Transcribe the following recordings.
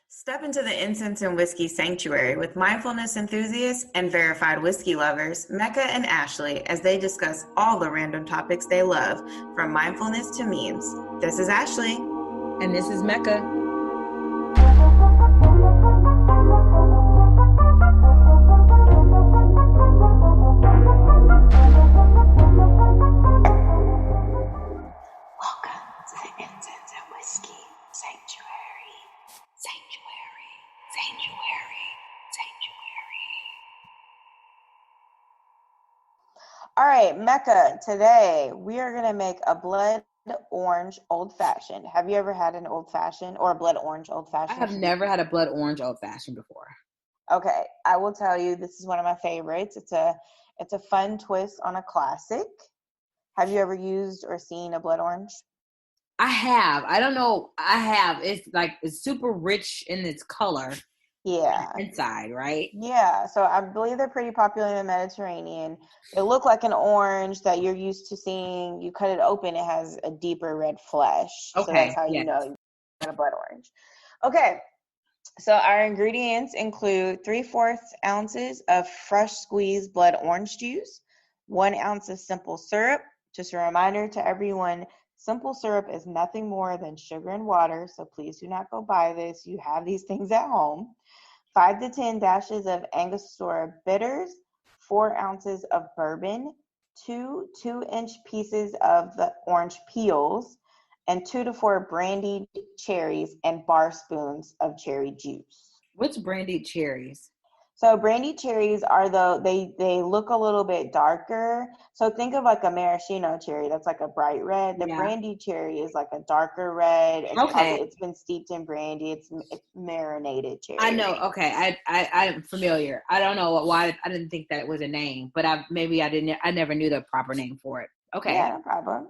Step into the Incense and Whiskey sanctuary with mindfulness enthusiasts and verified whiskey lovers, Mecca and Ashley, as they discuss all the random topics they love, from mindfulness to memes. This is Ashley. And this is Mecca. All right, Mecca, today we are going to make a blood orange old-fashioned. Have you ever had an old-fashioned or a blood orange old-fashioned? I have never had a blood orange old-fashioned before. Okay, I will tell you, this is one of my favorites. It's a fun twist on a classic. Have you ever used or seen a blood orange? I have. I don't know. I have. It's super rich in its color. Yeah. Inside, right? Yeah. So I believe they're pretty popular in the Mediterranean. They look like an orange that you're used to seeing. You cut it open, it has a deeper red flesh. Okay. So that's how you know you got a blood orange. Okay. So our ingredients include 3/4 ounces of fresh squeezed blood orange juice, 1 ounce of simple syrup. Just a reminder to everyone, simple syrup is nothing more than sugar and water. So please do not go buy this. You have these things at home. 5 to 10 dashes of Angostura bitters, 4 ounces of bourbon, 2 2-inch pieces of the orange peels, and 2 to 4 brandied cherries and bar spoons of cherry juice. What's brandied cherries? So brandied cherries are they look a little bit darker. So think of like a maraschino cherry that's like a bright red. The brandied cherry is like a darker red. It's been steeped in brandy. It's marinated cherry. I know. Okay, I'm familiar. I don't know why I didn't think that it was a name, but I never knew the proper name for it. Okay. Yeah, no problem.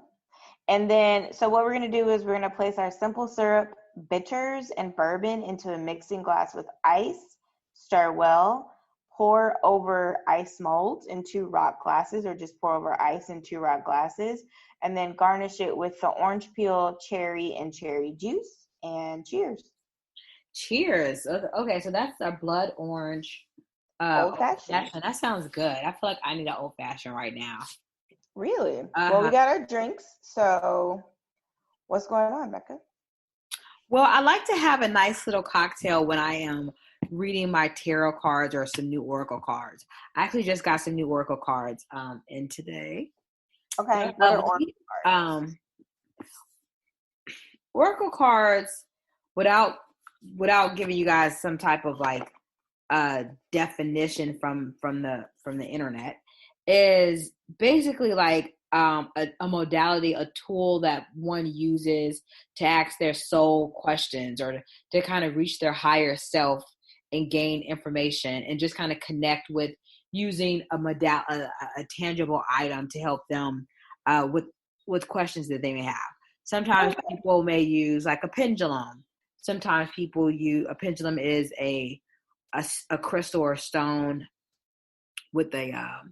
And then, so what we're going to do is we're going to place our simple syrup, bitters, and bourbon into a mixing glass with ice. Stir well. Pour over ice molds in 2 rock glasses, or just pour over ice in 2 rock glasses. And then garnish it with the orange peel, cherry, and cherry juice. And cheers. Cheers. Okay, so that's our blood orange old-fashioned. That sounds good. I feel like I need an old-fashioned right now. Really? Well, we got our drinks. So what's going on, Becca? Well, I like to have a nice little cocktail when I am reading my tarot cards or some new oracle cards. I actually just got some new oracle cards in today. Okay. What are oracle cards? Oracle cards, without giving you guys some type of like definition from the internet, is basically like a modality, a tool that one uses to ask their soul questions or to kind of reach their higher self and gain information and just kind of connect with using a tangible item to help them with questions that they may have. Sometimes people may use like a pendulum. Sometimes people use a pendulum is a crystal or stone with a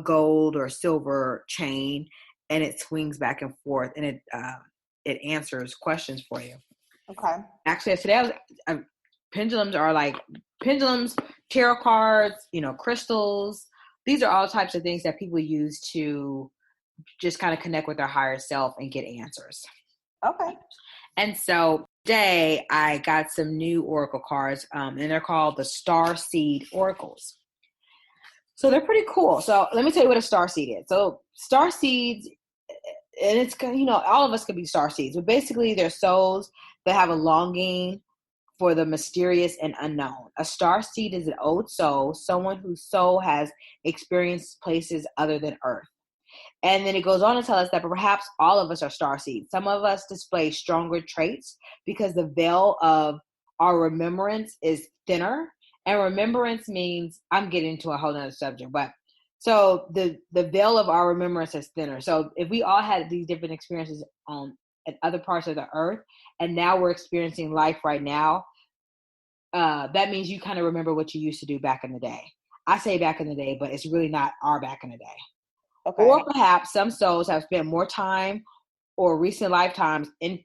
gold or silver chain, and it swings back and forth, and it answers questions for you. Okay. Actually, today pendulums, tarot cards, crystals. These are all types of things that people use to just kind of connect with their higher self and get answers. Okay. And so today I got some new oracle cards, and they're called the Starseed Oracles. So they're pretty cool. So let me tell you what a starseed is. So starseeds, and it's, all of us could be starseeds, but basically they're souls that have a longing for the mysterious and unknown. A starseed is an old soul, someone whose soul has experienced places other than Earth. And then it goes on to tell us that perhaps all of us are starseeds. Some of us display stronger traits because the veil of our remembrance is thinner. And remembrance means, I'm getting to a whole nother subject, but so the veil of our remembrance is thinner. So if we all had these different experiences at other parts of the earth, and now we're experiencing life right now, that means you kind of remember what you used to do back in the day. I say back in the day, but it's really not our back in the day. Okay. Or perhaps some souls have spent more time or recent lifetimes in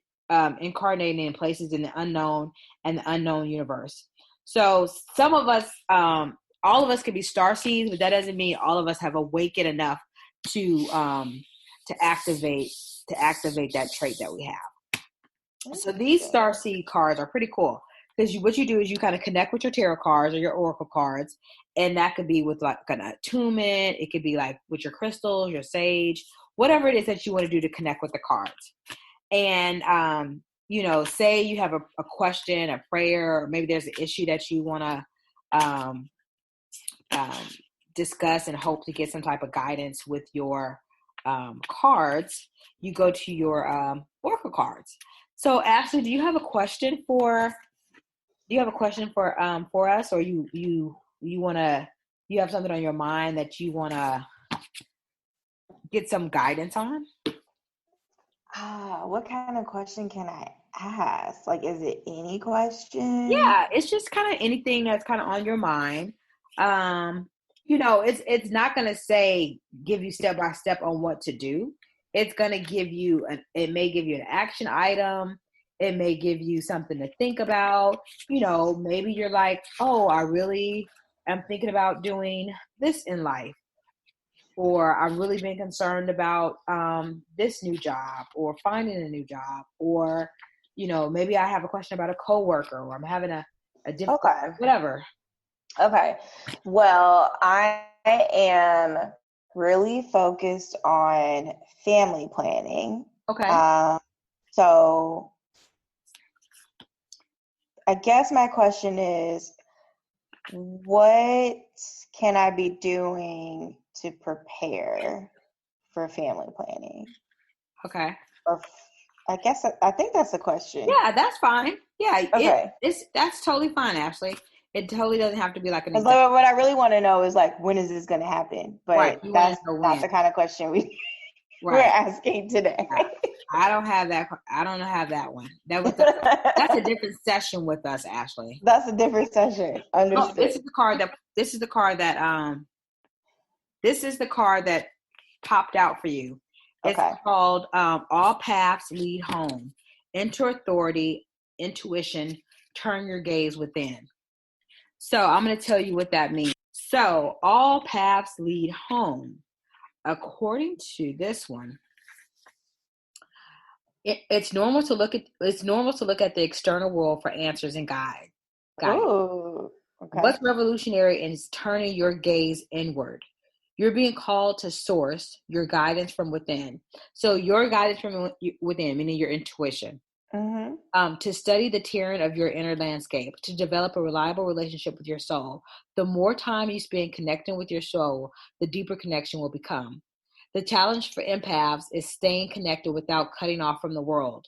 incarnating in places in the unknown and the unknown universe. So some of us, all of us can be starseeds, but that doesn't mean all of us have awakened enough to activate that trait that we have. So these starseed cards are pretty cool because what you do is you kind of connect with your tarot cards or your oracle cards, and that could be with like an attunement. It could be like with your crystals, your sage, whatever it is that you want to do to connect with the cards. And say you have a question, a prayer, or maybe there's an issue that you want to discuss and hope to get some type of guidance with your cards. You go to your oracle cards. So Ashley, do you have a question for us, or you have something on your mind that you want to get some guidance on? What kind of question can I ask? Like, is it any question? Yeah, it's just kind of anything that's kind of on your mind. It's not going to say give you step by step on what to do. It's going to give you it may give you an action item. It may give you something to think about. Maybe you're like, oh, I really am thinking about doing this in life. Or I've really been concerned about this new job or finding a new job. Or, maybe I have a question about a coworker, or I'm having a different, whatever. Okay. Well, I am really focused on family planning. Okay. So I guess my question is, what can I be doing to prepare for family planning? Okay. I think that's the question. Yeah, that's fine. Yeah. Okay. That's totally fine, Ashley. It totally doesn't have to be like an exact. What I really want to know is like, when is this going to happen? But right. That's not the kind of question we're asking today. Yeah. I don't have that. I don't have that one. That's a different session with us, Ashley. That's a different session. Understood. This is the card that popped out for you. It's called All Paths Lead Home. Enter authority, intuition, turn your gaze within. So I'm going to tell you what that means. So all paths lead home. According to this one, it's normal to look at the external world for answers and guidance. Oh, okay. What's revolutionary is turning your gaze inward. You're being called to source your guidance from within. So your guidance from within, meaning your intuition. Mm-hmm. To study the terrain of your inner landscape, to develop a reliable relationship with your soul. The more time you spend connecting with your soul, the deeper connection will become. The challenge for empaths is staying connected without cutting off from the world.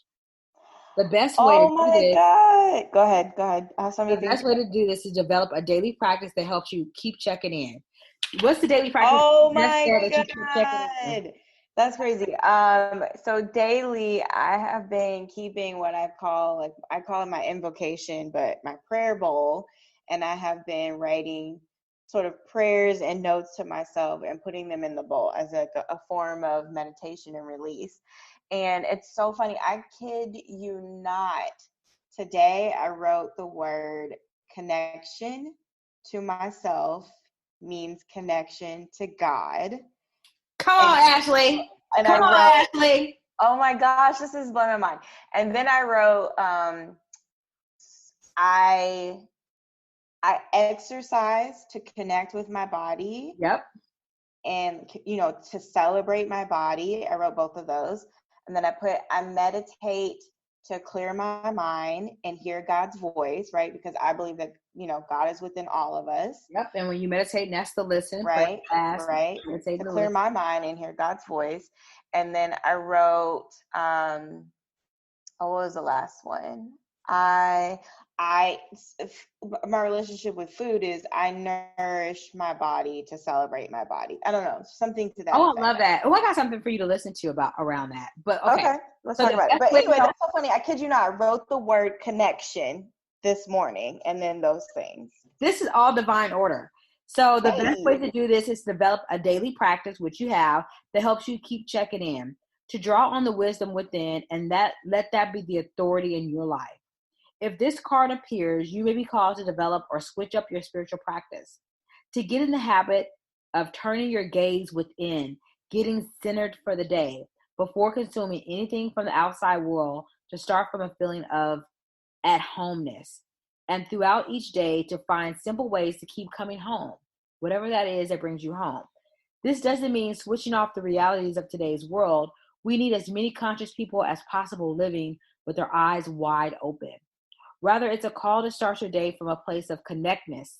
The best way to do this. God. Go ahead. The best way to do this is develop a daily practice that helps you keep checking in. What's the daily practice? Oh my God. That's crazy. So daily I have been keeping what I call it my invocation, but my prayer bowl. And I have been writing sort of prayers and notes to myself and putting them in the bowl as a form of meditation and release. And it's so funny. I kid you not. Today I wrote the word connection to myself means connection to God. Come on, Ashley. Ashley. Oh my gosh, this is blowing my mind. And then I wrote, I exercise to connect with my body. Yep. And, to celebrate my body. I wrote both of those. And then I meditate to clear my mind and hear God's voice, right? Because I believe that, God is within all of us. Yep. And when you meditate, that's to listen. Right. Right. To clear my mind and hear God's voice. And then I wrote, what was the last one? My relationship with food is I nourish my body to celebrate my body. I don't know, something to that. Oh, I love that. Oh, I got something for you to listen to around that. But okay, let's talk about it. But anyway, that's so funny. I kid you not, I wrote the word connection this morning, and then those things. This is all divine order. So the best way to do this is develop a daily practice, which you have, that helps you keep checking in, to draw on the wisdom within, and let that be the authority in your life. If this card appears, you may be called to develop or switch up your spiritual practice, to get in the habit of turning your gaze within, getting centered for the day, before consuming anything from the outside world, to start from a feeling of at homeness, and throughout each day to find simple ways to keep coming home, whatever that is that brings you home. This doesn't mean switching off the realities of today's world. We need as many conscious people as possible living with their eyes wide open. Rather, it's a call to start your day from a place of connectedness,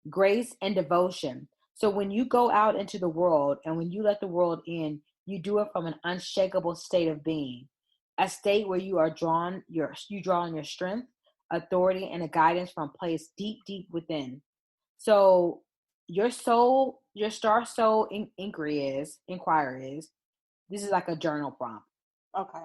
grace, and devotion. So when you go out into the world and when you let the world in, you do it from an unshakable state of being, a state where you draw on your strength, authority, and a guidance from a place deep, deep within. So your star soul inquiry is, this is like a journal prompt. Okay.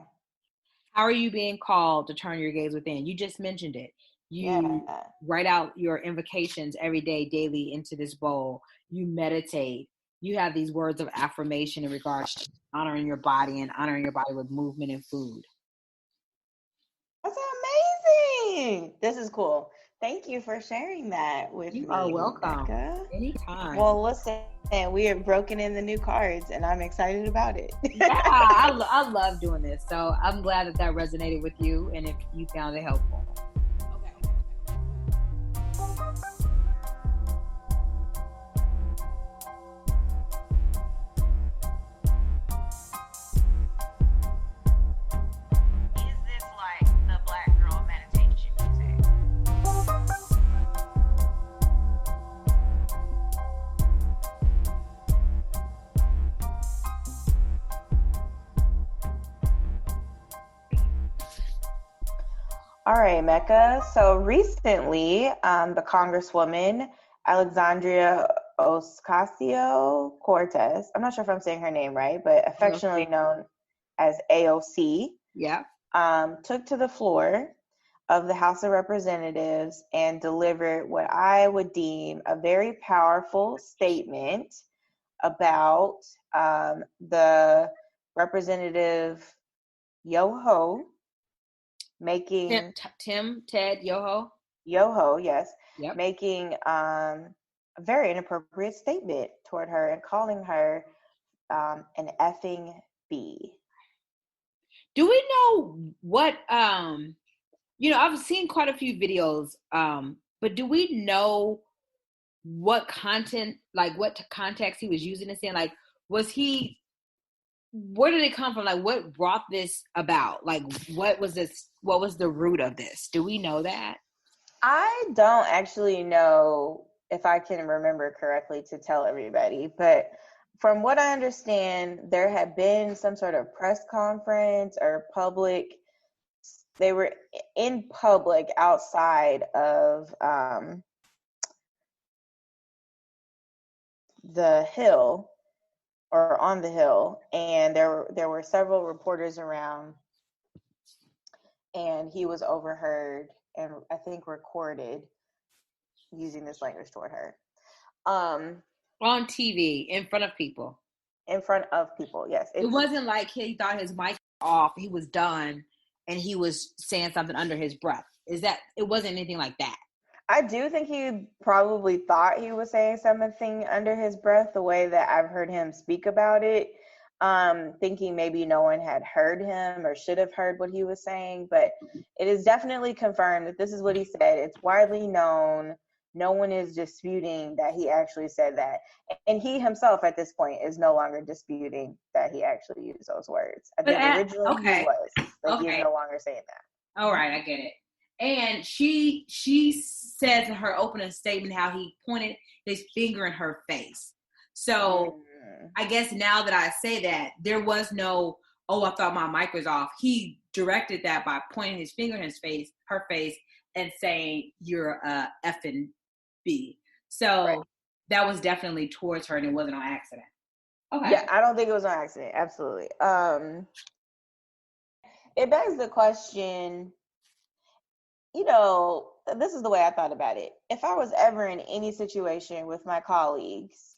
How are you being called to turn your gaze within? You just mentioned it. You write out your invocations every day, daily, into this bowl. You meditate. You have these words of affirmation in regards to honoring your body and honoring your body with movement and food. That's amazing. This is cool. Thank you for sharing that with me. You are welcome. Mecca. Anytime. Well, listen, we have broken in the new cards, and I'm excited about it. Yeah, I love doing this. So I'm glad that resonated with you, and if you found it helpful. All right, Mecca. So recently, the Congresswoman Alexandria Ocasio-Cortez, I'm not sure if I'm saying her name right, but affectionately known as AOC, took to the floor of the House of Representatives and delivered what I would deem a very powerful statement about the Representative Yoho making Ted Yoho, yes, making a very inappropriate statement toward her and calling her an effing bee. Do we know what I've seen quite a few videos, but do we know what content, like what context he was using this in? Like, where did it come from? Like, what brought this about? Like, what was the root of this? Do we know that? I don't actually know if I can remember correctly to tell everybody, but from what I understand, there had been some sort of press conference or they were in public outside of the Hill, or on the Hill, and there were several reporters around, and he was overheard and I think recorded using this language toward her. On TV, in front of people. In front of people, yes. It wasn't like he thought his mic was off, he was done, and he was saying something under his breath. It wasn't anything like that. I do think he probably thought he was saying something under his breath, the way that I've heard him speak about it, thinking maybe no one had heard him or should have heard what he was saying. But it is definitely confirmed that this is what he said. It's widely known. No one is disputing that he actually said that. And he himself at this point is no longer disputing that he actually used those words. I think originally he was, but he's no longer saying that. All right, I get it. And she says in her opening statement how he pointed his finger in her face. So I guess now that I say that, there was no, I thought my mic was off. He directed that by pointing his finger in her face, and saying, "You're a effing bee." So that was definitely towards her, and it wasn't on accident. Okay. Yeah, I don't think it was on accident. Absolutely. It begs the question, this is the way I thought about it. If I was ever in any situation with my colleagues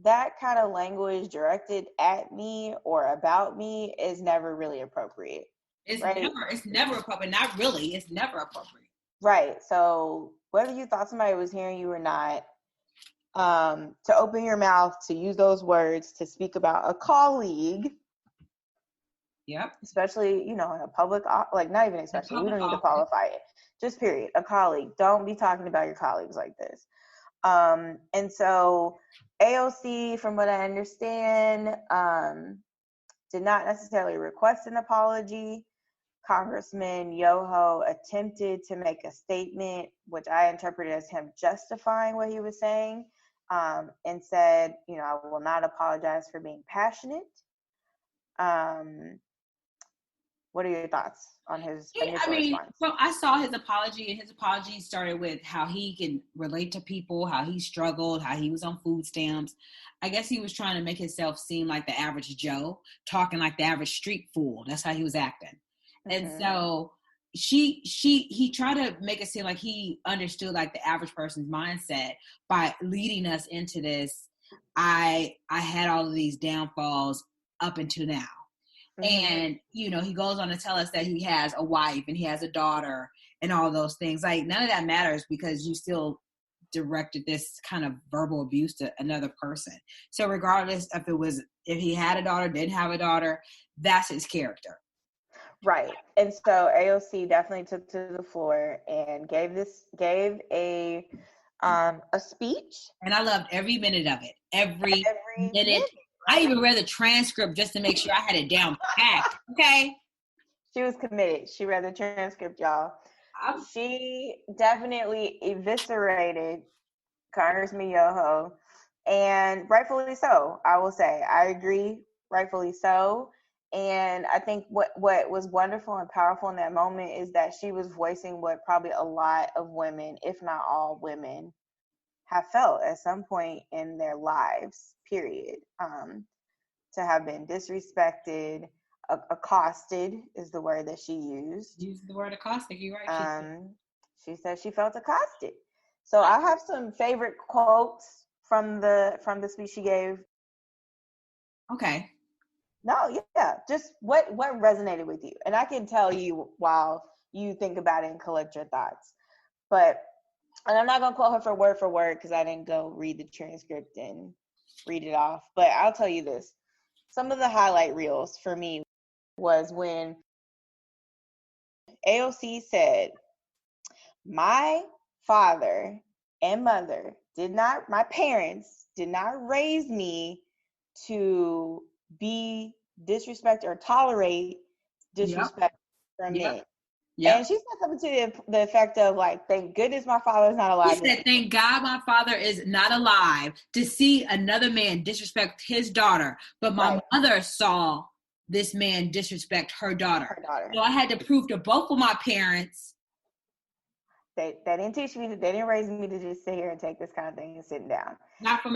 that kind of language directed at me or about me is never really appropriate. It's right? never appropriate. Not really. It's never appropriate. Right. So whether you thought somebody was hearing you or not, to open your mouth, to use those words, to speak about a colleague. Yep. Especially, in a public, like not even especially, we don't need to qualify it. Just period. A colleague. Don't be talking about your colleagues like this. And so AOC, from what I understand, did not necessarily request an apology. Congressman Yoho attempted to make a statement, which I interpreted as him justifying what he was saying, and said, I will not apologize for being passionate. What are your thoughts on his initial response? So I saw his apology, and his apology started with how he can relate to people, how he struggled, how he was on food stamps. I guess he was trying to make himself seem like the average Joe, talking like the average street fool. That's how he was acting. Mm-hmm. And so he tried to make it seem like he understood like the average person's mindset by leading us into this. I had all of these downfalls up until now. Mm-hmm. And, he goes on to tell us that he has a wife and he has a daughter and all those things. Like, none of that matters because you still directed this kind of verbal abuse to another person. So regardless if he had a daughter, didn't have a daughter, that's his character. Right. And so AOC definitely took to the floor and gave a speech. And I loved every minute of it. Every minute. I even read the transcript just to make sure I had it down packed. Okay. She was committed. She read the transcript, y'all. She definitely eviscerated Congressman Yoho, and rightfully so, I will say. I agree, rightfully so. And I think what was wonderful and powerful in that moment is that she was voicing what probably a lot of women, if not all women, have felt at some point in their lives, period. To have been disrespected, accosted is the word that she used. Use the word accosted, you're right. She said she felt accosted. So I have some favorite quotes from the speech she gave. Okay. No, yeah, just what resonated with you, and I can tell you while you think about it and collect your thoughts. And I'm not gonna quote her for word because I didn't go read the transcript and read it off. But I'll tell you this: some of the highlight reels for me was when AOC said, "My father and mother my parents did not raise me to be disrespect or tolerate disrespect from men." Yep. And she said something to the effect of like, "Thank goodness my father is not alive." She said, "Thank God my father is not alive to see another man disrespect his daughter." But my mother saw this man disrespect her daughter. So I had to prove to both of my parents. They didn't teach me, they didn't raise me to just sit here and take this kind of thing and sit down. Not from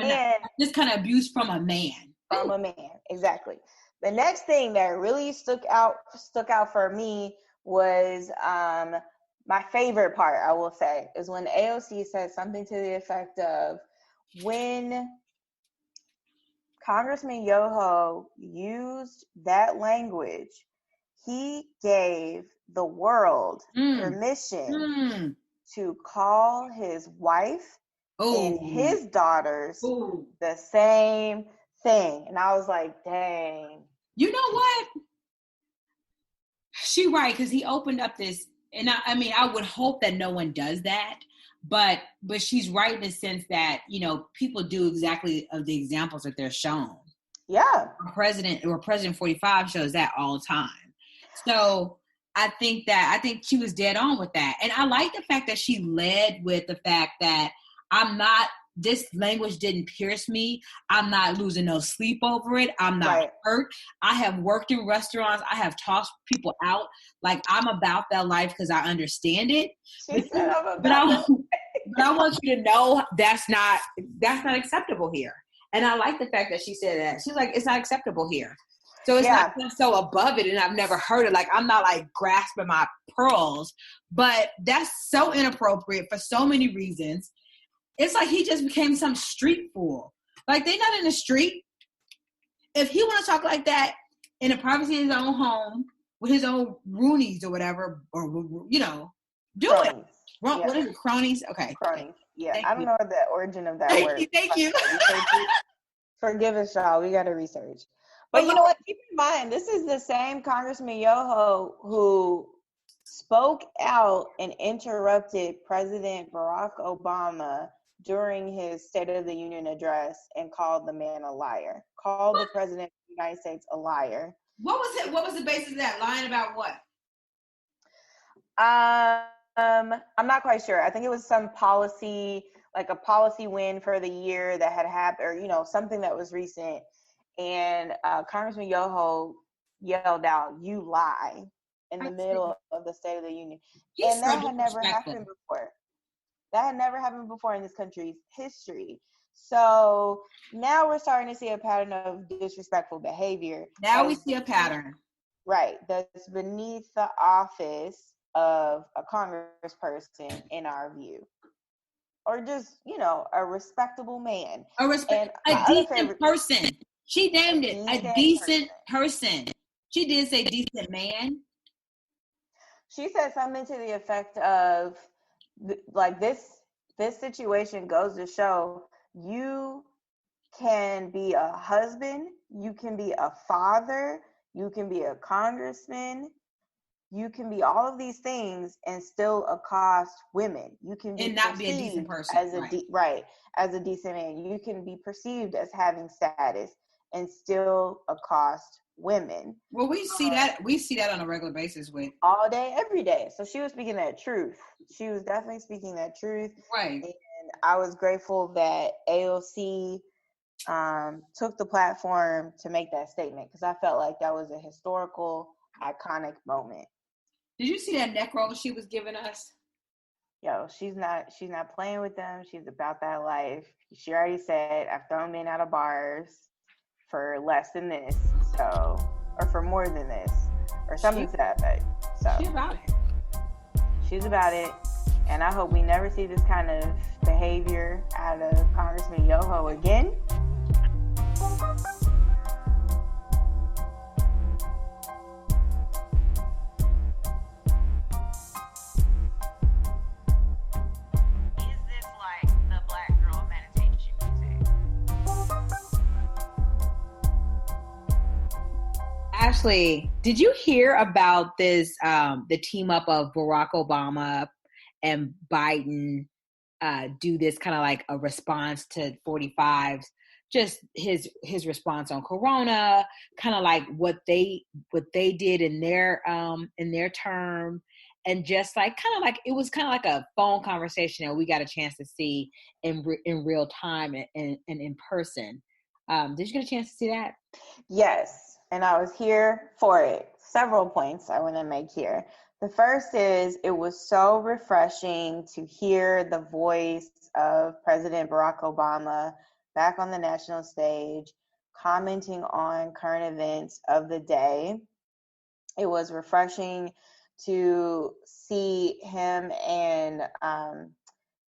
this kind of abuse from a man. From a man, exactly. The next thing that really stuck out for me was my favorite part, I will say, is when AOC said something to the effect of, when Congressman Yoho used that language, he gave the world permission to call his wife and his daughters the same thing. And I was like, dang. You know what? She right, because he opened up this, and I would hope that no one does that, but she's right in the sense that, people do exactly of the examples that they're shown. Yeah. President 45 shows that all the time. So I think she was dead on with that. And I like the fact that she led with the fact that this language didn't pierce me. I'm not losing no sleep over it. I'm not hurt. I have worked in restaurants. I have tossed people out. Like, I'm about that life because I understand it. But I want you to know that's not acceptable here. And I like the fact that she said that. She's like, it's not acceptable here. So it's not so above it, and I've never heard it. Like, I'm not like grasping my pearls, but that's so inappropriate for so many reasons. It's like he just became some street fool. Like, they're not in the street. If he want to talk like that in the privacy of his own home with his own Roonies or whatever, or, you know, do cronies. it. What is it? Cronies? Okay. Cronies. Yeah. Thank I don't you. know the origin of that Thank word. you. Thank you. Forgive us, y'all. We got to research. But you know what? Keep in mind, this is the same Congressman Yoho who spoke out and interrupted President Barack Obama during his State of the Union address and called the man a liar. Called the President of the United States a liar. What was it? What was the basis of that? Lying about what? I'm not quite sure. I think it was some policy, like a policy win for the year that had happened, or, you know, something that was recent. And Congressman Yoho yelled out, "You lie," in the middle of the State of the Union. And that had never happened before. That had never happened before in this country's history. So now we're starting to see a pattern of disrespectful behavior. Now we see a pattern. Right. That's beneath the office of a congressperson, in our view. Or just, you know, a respectable man. A decent person. She named it a decent person. She did say decent man. She said something to the effect of, like, this situation goes to show you can be a husband, you can be a father, you can be a congressman, you can be all of these things and still accost women. You can be and not be a decent person as as a decent man. You can be perceived as having status and still accost women. Well, we see that on a regular basis with all day, every day. So she was speaking that truth. She was definitely speaking that truth. Right. And I was grateful that AOC took the platform to make that statement, because I felt like that was a historical, iconic moment. Did you see that neck roll she was giving us? Yo, she's not playing with them. She's about that life. She already said, "I've thrown men out of bars for less than this, so, or for more than this, or something to that effect." So she's about it. She's about it. And I hope we never see this kind of behavior out of Congressman Yoho again. Ashley, did you hear about this, the team up of Barack Obama and Biden do this kind of like a response to 45s, just his response on Corona, kind of like what they did in their term, and just like kind of like it was kind of like a phone conversation that we got a chance to see in real time and in person. Did you get a chance to see that? Yes. And I was here for it. Several points I want to make here. The first is, it was so refreshing to hear the voice of President Barack Obama back on the national stage, commenting on current events of the day. It was refreshing to see him and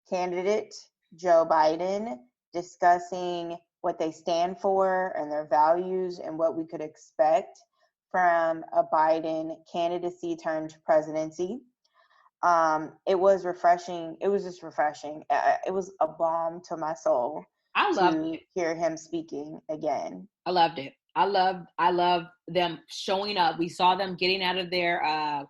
candidate Joe Biden discussing what they stand for and their values and what we could expect from a Biden candidacy turned presidency. It was refreshing. It was just refreshing. It was a balm to my soul. I loved it. Hear him speaking again. I loved it. I love them showing up. We saw them getting out of their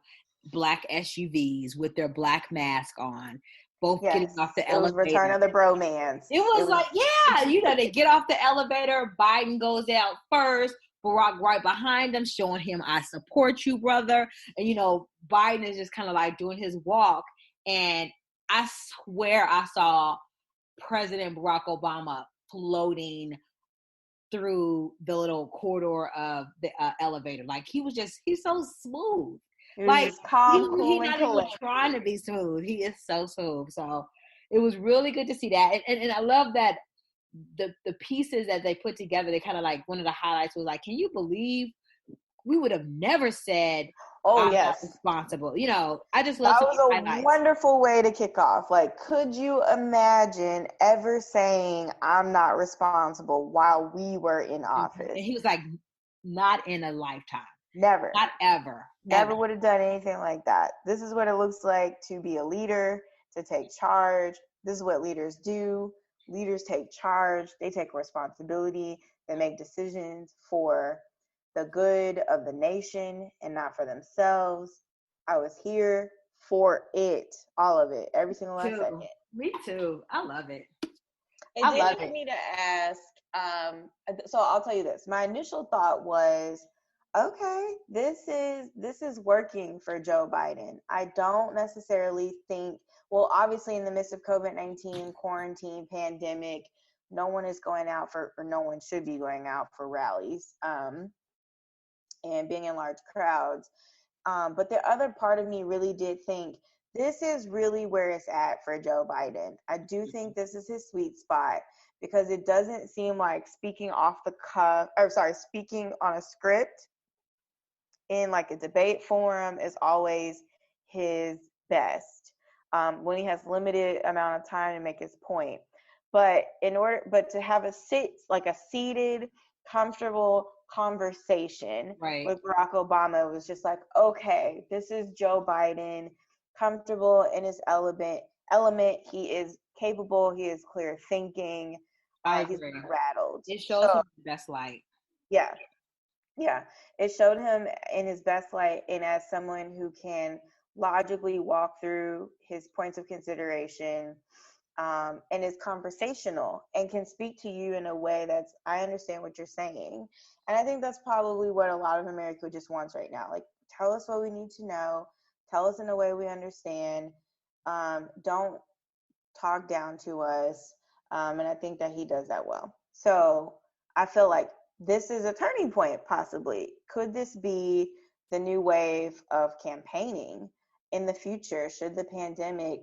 black SUVs with their black mask on. Both getting off the elevator. It was return of the bromance. It was like, yeah, they get off the elevator. Biden goes out first. Barack right behind him, showing him, "I support you, brother." And, Biden is just kind of like doing his walk. And I swear I saw President Barack Obama floating through the little corridor of the elevator. Like, he's so smooth. Like, calm, cool, he's not even trying to be smooth. He is so smooth. So it was really good to see that. And I love that the pieces that they put together, they kind of like, one of the highlights was like, can you believe we would have never said, Oh, I'm not yes. responsible. You know, I just love That to was get a highlights. wonderful way to kick off. Like, could you imagine ever saying, I'm not responsible while we were in office? And he was like, not in a lifetime. Never. Not ever. Never Ever. would have done anything like that. This is what it looks like to be a leader, to take charge. This is what leaders do. Leaders take charge. They take responsibility. They make decisions for the good of the nation and not for themselves. I was here for it, all of it, every single last second. Me too. I love it. It did make me to ask. So I'll tell you this. My initial thought was, okay, this is working for Joe Biden. I don't necessarily think. Well, obviously, in the midst of COVID-19, quarantine, pandemic, no one is going out or no one should be going out for rallies, and being in large crowds. But the other part of me really did think this is really where it's at for Joe Biden. I do think this is his sweet spot because it doesn't seem like speaking on a script in like a debate forum is always his best, when he has limited amount of time to make his point. But to have a seated, comfortable conversation with Barack Obama, it was just like, okay, this is Joe Biden, comfortable in his element. He is capable. He is clear thinking. He's not rattled. It shows him the best light. Yeah. Yeah, it showed him in his best light and as someone who can logically walk through his points of consideration, and is conversational and can speak to you in a way that's, I understand what you're saying. And I think that's probably what a lot of America just wants right now. Like, tell us what we need to know. Tell us in a way we understand. Don't talk down to us. And I think that he does that well. So I feel like this is a turning point, possibly. Could this be the new wave of campaigning in the future? Should the pandemic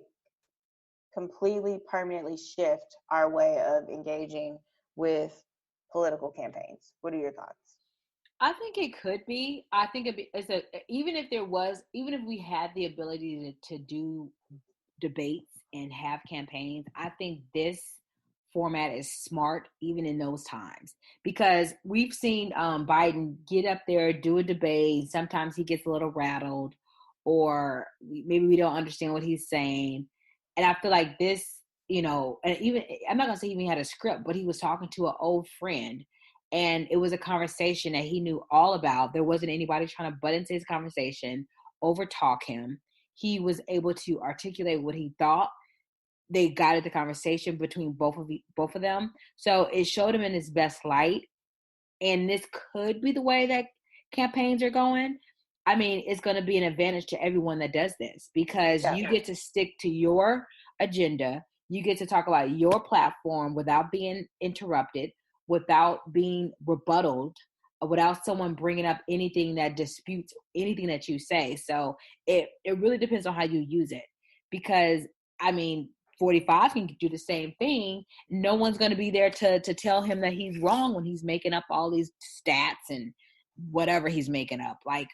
completely permanently shift our way of engaging with political campaigns? What are your thoughts? I think it could be. I think even if we had the ability to do debates and have campaigns, I think this format is smart even in those times, because we've seen Biden get up there, do a debate. Sometimes he gets a little rattled, or maybe we don't understand what he's saying. And I feel like this, and even, I'm not gonna say he even had a script, but he was talking to an old friend, and it was a conversation that he knew all about. There wasn't anybody trying to butt into his conversation, overtalk him. He was able to articulate what he thought. They guided the conversation between both of them. So it showed him in his best light. And this could be the way that campaigns are going. I mean, it's going to be an advantage to everyone that does this, because you get to stick to your agenda. You get to talk about your platform without being interrupted, without being rebutted, without someone bringing up anything that disputes anything that you say. So it really depends on how you use it, because, I mean, 45 can do the same thing. No one's going to be there to tell him that he's wrong when he's making up all these stats and whatever he's making up. Like,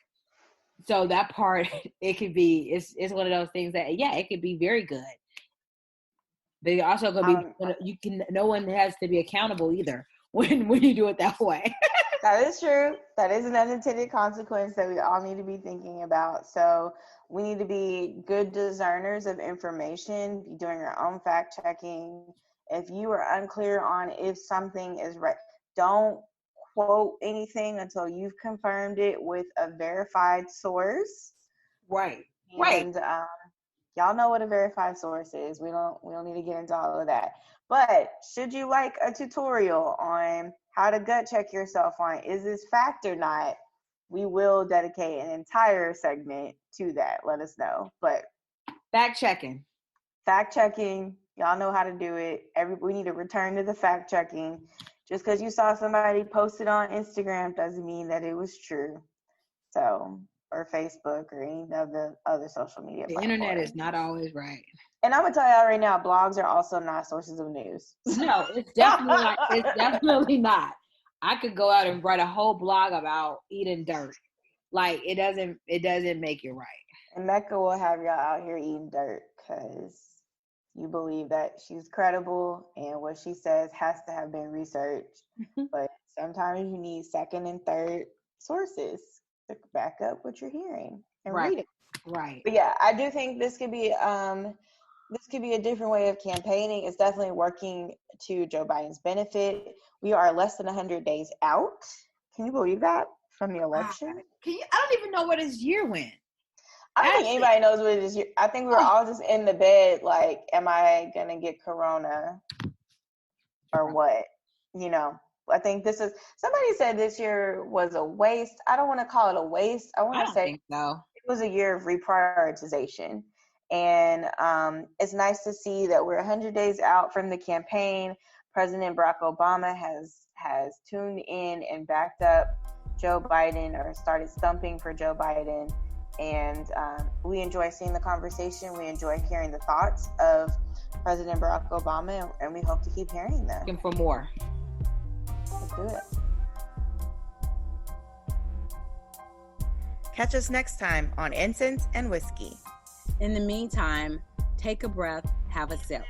so that part, it could be, it's one of those things that, yeah, it could be very good. But also going to be, no one has to be accountable either when you do it that way. That is true. That is an unintended consequence that we all need to be thinking about. So we need to be good discerners of information, be doing our own fact checking. If you are unclear on if something is right, don't quote anything until you've confirmed it with a verified source. Right. And y'all know what a verified source is. We don't need to get into all of that. But should you like a tutorial on how to gut check yourself on is this fact or not, we will dedicate an entire segment to that. Let us know. But fact checking, y'all know how to do it. We need to return to the fact checking. Just because you saw somebody post it on Instagram doesn't mean that it was true. So, or Facebook or any of the other social media platforms. The internet is not always right. And I'm gonna tell y'all right now, blogs are also not sources of news. No, it's definitely not. It's definitely not. I could go out and write a whole blog about eating dirt. Like it doesn't make it right. And Mecca will have y'all out here eating dirt because you believe that she's credible and what she says has to have been researched. But sometimes you need second and third sources to back up what you're hearing and Right. read it. Right. But yeah, I do think this could be a different way of campaigning. It's definitely working to Joe Biden's benefit. We are less than 100 days out. Can you believe that from the election? I don't even know where this year went. I don't think anybody knows what it is. I think we were all just in the bed like, am I going to get corona or what? You know, I think somebody said this year was a waste. I don't want to call it a waste. I want to say think so. It was a year of reprioritization. And it's nice to see that we're 100 days out from the campaign. President Barack Obama has tuned in and backed up Joe Biden, or started stumping for Joe Biden. And we enjoy seeing the conversation. We enjoy hearing the thoughts of President Barack Obama, and we hope to keep hearing them. Looking for more. Let's do it. Catch us next time on Incense and Whiskey. In the meantime, take a breath, have a sip.